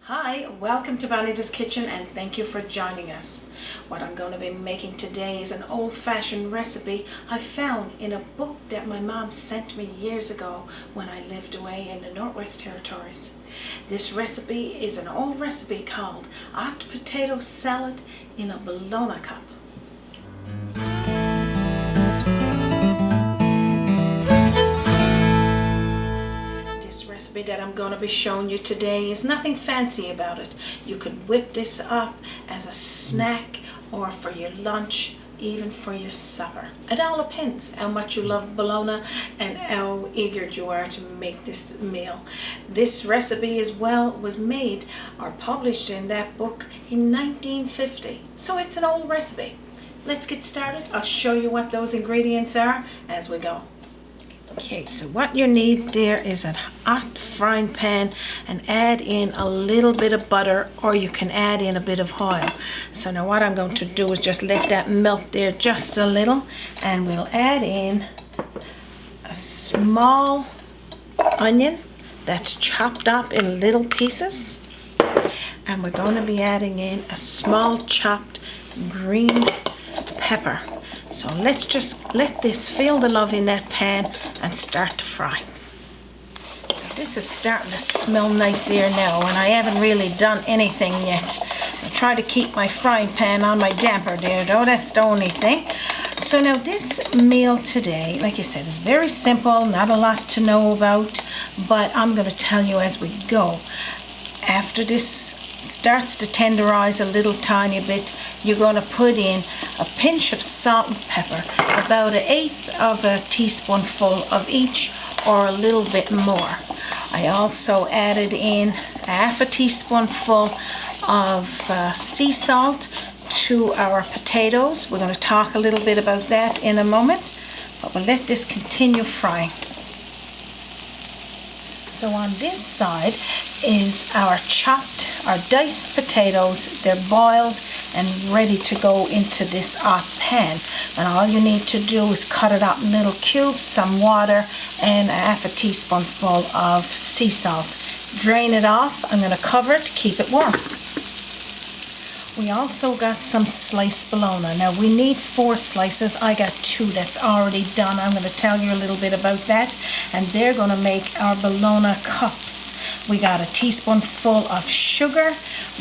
Hi, welcome to Bonita's Kitchen and thank you for joining us. What I'm going to be making today is an old-fashioned recipe I found in a book that my mom sent me years ago when I lived away in the Northwest Territories. This recipe is an old recipe called hot potato salad in a Bologna Cup. That I'm going to be showing you today is nothing fancy about it. You could whip this up as a snack or for your lunch, even for your supper. It all depends how much you love bologna and how eager you are to make this meal. This recipe was made or published in that book in 1950, so it's an old recipe. Let's get started. I'll show you what those ingredients are as we go. Okay, so what you need there is a hot frying pan and add in a little bit of butter, or you can add in a bit of oil. So now what I'm going to do is just let that melt there just a little, and we'll add in a small onion that's chopped up in little pieces, and we're going to be adding in a small chopped green pepper. So let's just let this feel the love in that pan and start to fry. So this is starting to smell nice here now, and I haven't really done anything yet. I try to keep my frying pan on my damper there though, that's the only thing. So now this meal today, like I said, is very simple, not a lot to know about, but I'm going to tell you as we go. After this starts to tenderize a little tiny bit, you're going to put in a pinch of salt and pepper, about 1/8 of a teaspoonful of each or a little bit more. I also added in 1/2 teaspoonful of sea salt to our potatoes. We're going to talk a little bit about that in a moment, but we'll let this continue frying. So on this side is our diced potatoes. They're boiled and ready to go into this hot pan. And all you need to do is cut it up in little cubes, some water, and 1/2 teaspoonful of sea salt. Drain it off. I'm going to cover it to keep it warm. We also got some sliced bologna. Now we need 4 slices. I got 2 that's already done. I'm going to tell you a little bit about that. And they're going to make our bologna cups. We got a teaspoonful of sugar.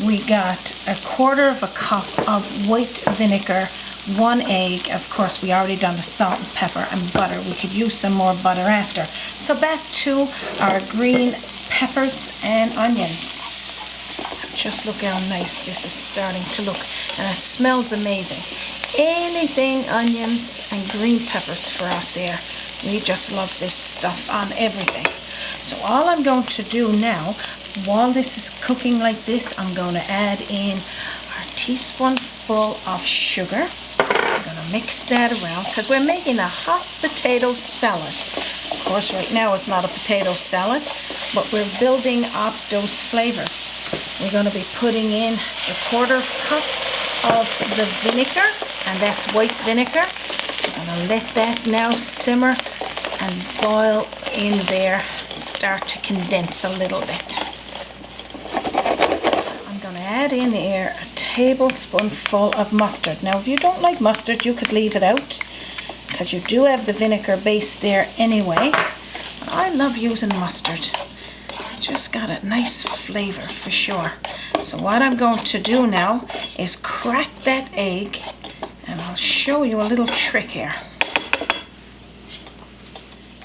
We got 1/4 cup of white vinegar, 1 egg. Of course, we already done the salt and pepper and butter. We could use some more butter after. So back to our green peppers and onions. Just look how nice this is starting to look, and it smells amazing. Anything onions and green peppers for us here. We just love this stuff on everything. So all I'm going to do now, while this is cooking like this, I'm going to add in our teaspoonful of sugar. I'm going to mix that around because we're making a hot potato salad. Of course, right now it's not a potato salad, but we're building up those flavors. We're going to be putting in 1/4 cup of the vinegar, and that's white vinegar. I'm going to let that now simmer and boil in there, start to condense a little bit. I'm going to add in here a tablespoonful of mustard. Now if you don't like mustard, you could leave it out because you do have the vinegar base there anyway. I love using mustard. Just got a nice flavor for sure. So what I'm going to do now is crack that egg, and I'll show you a little trick here.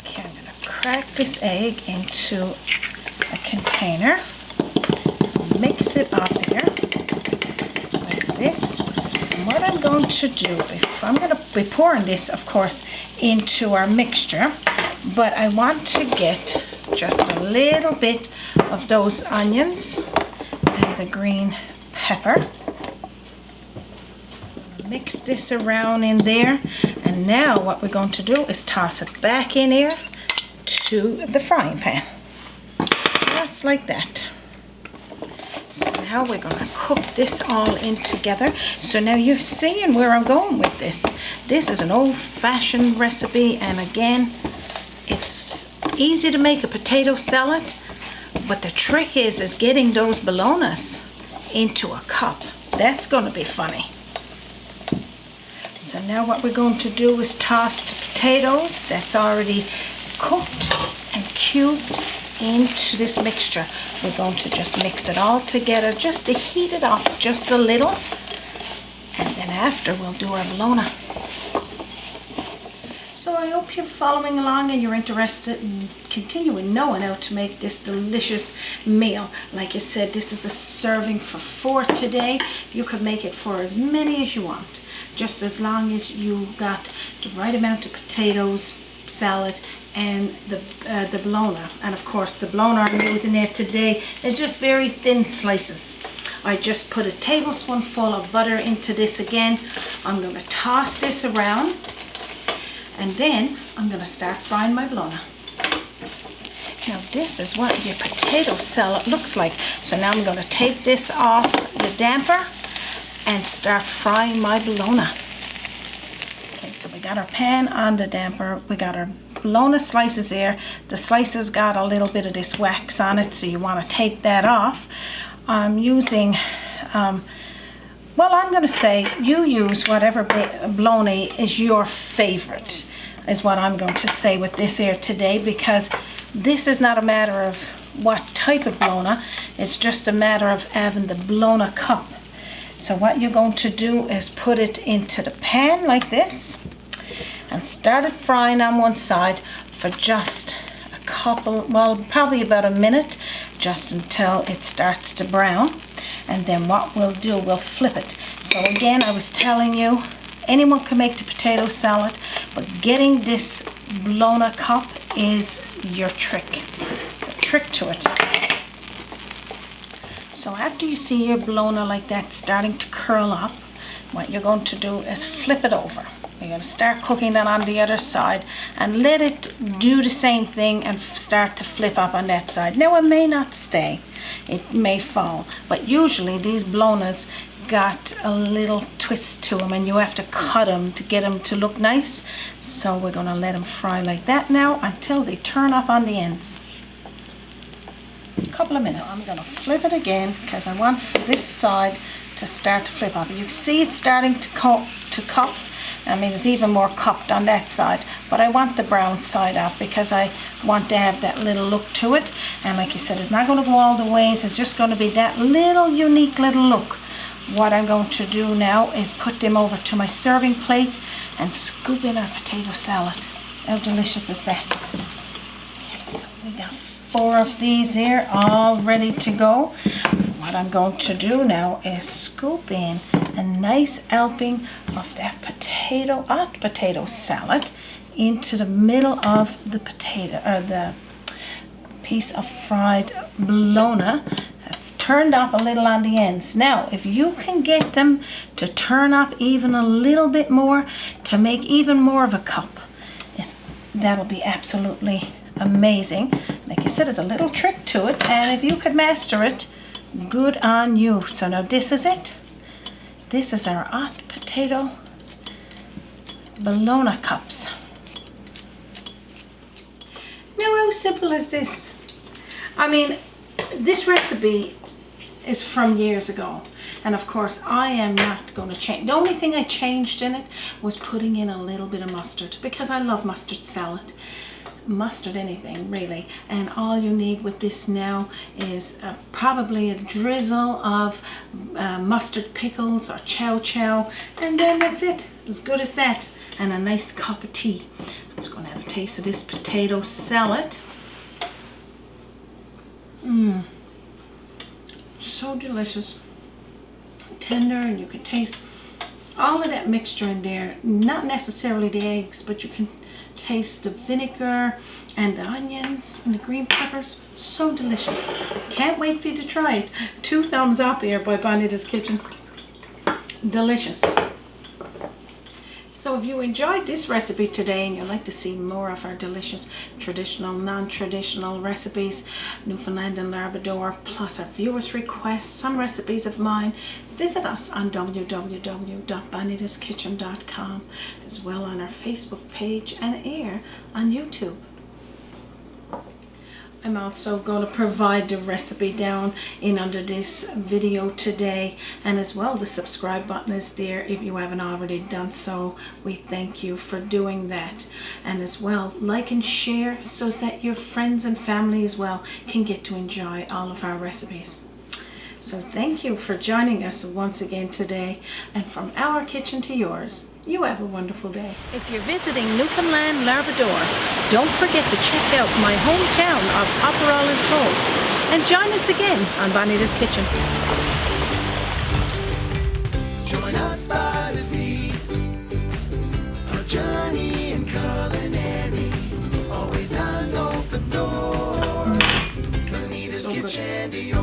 Okay, I'm going to crack this egg into a container, mix it up here like this. And what I'm going to do, I'm going to be pouring this, of course, into our mixture, but I want to get just a little bit of those onions and the green pepper. Mix this around in there, and now what we're going to do is toss it back in here to the frying pan, just like that. So now we're going to cook this all in together. So now you're seeing where I'm going with this. This is an old-fashioned recipe, and again, it's easy to make a potato salad, But the trick is getting those bolognas into a cup. That's going to be funny. So now what we're going to do is toss the potatoes that's already cooked and cubed into this mixture. We're going to just mix it all together just to heat it up just a little. And then after we'll do our bologna. So I hope you're following along and you're interested in continuing knowing how to make this delicious meal. Like I said, this is a serving for 4 today. You could make it for as many as you want, just as long as you got the right amount of potatoes, salad, and the bologna. And of course the bologna I'm using there today is just very thin slices. I just put a tablespoonful of butter into this again. I'm going to toss this around. And then I'm going to start frying my bologna. Now this is what your potato salad looks like. So now I'm going to take this off the damper and start frying my bologna. Okay, so we got our pan on the damper. We got our bologna slices here. The slices got a little bit of this wax on it, so you want to take that off. I'm using well, I'm going to say you use whatever bologna is your favorite, is what I'm going to say with this here today, because this is not a matter of what type of bologna, it's just a matter of having the Bologna Cup. So what you're going to do is put it into the pan like this and start it frying on one side for just a couple, well, probably about a minute, just until it starts to brown. And then what we'll do, we'll flip it. So again, I was telling you, anyone can make the potato salad, but getting this Bologna Cup is your trick. It's a trick to it. So after you see your bologna like that starting to curl up, what you're going to do is flip it over. You're going to start cooking that on the other side and let it do the same thing and start to flip up on that side. Now it may not stay, it may fall, but usually these bolognas got a little twist to them and you have to cut them to get them to look nice. So we're going to let them fry like that now until they turn up on the ends. A couple of minutes. So I'm going to flip it again because I want this side to start to flip up. You see it's starting to cup. I mean, it's even more cupped on that side, but I want the brown side up because I want to have that little look to it. And like you said, it's not going to go all the ways, it's just going to be that little unique little look. What I'm going to do now is put them over to my serving plate and scoop in our potato salad. How delicious is that? Okay, so we got 4 of these here all ready to go. What I'm going to do now is scoop in a nice helping of that hot potato salad into the middle of the potato, the piece of fried bologna that's turned up a little on the ends. Now, if you can get them to turn up even a little bit more to make even more of a cup, that'll be absolutely amazing. Like I said, there's a little trick to it, and if you could master it, good on you. So now this is it. This is our hot potato bologna cups. Now how simple is this? I mean, this recipe is from years ago, and of course I am not going to change. The only thing I changed in it was putting in a little bit of mustard, because I love mustard salad. Mustard anything really, and all you need with this now is probably a drizzle of mustard pickles or chow chow, and then that's it, as good as that, and a nice cup of tea. I'm just going to have a taste of this potato salad. So delicious, tender, and you can taste all of that mixture in there. Not necessarily the eggs, but you can taste the vinegar and the onions and the green peppers. So delicious. Can't wait for you to try it. 2 thumbs up here by Bonita's Kitchen. Delicious. So if you enjoyed this recipe today and you'd like to see more of our delicious traditional, non-traditional recipes, Newfoundland and Labrador, plus our viewers' requests, some recipes of mine, visit us on www.bonitaskitchen.com, as well on our Facebook page and here on YouTube. I'm also going to provide the recipe down in under this video today, and as well the subscribe button is there if you haven't already done so. We thank you for doing that, and as well like and share so that your friends and family as well can get to enjoy all of our recipes. So thank you for joining us once again today, and from our kitchen to yours, you have a wonderful day. If you're visiting Newfoundland, Labrador, don't forget to check out my hometown of Upper Island Cove and join us again on Bonita's Kitchen. Join us by the sea, a journey in culinary, always an open door. Bonita's Kitchen to your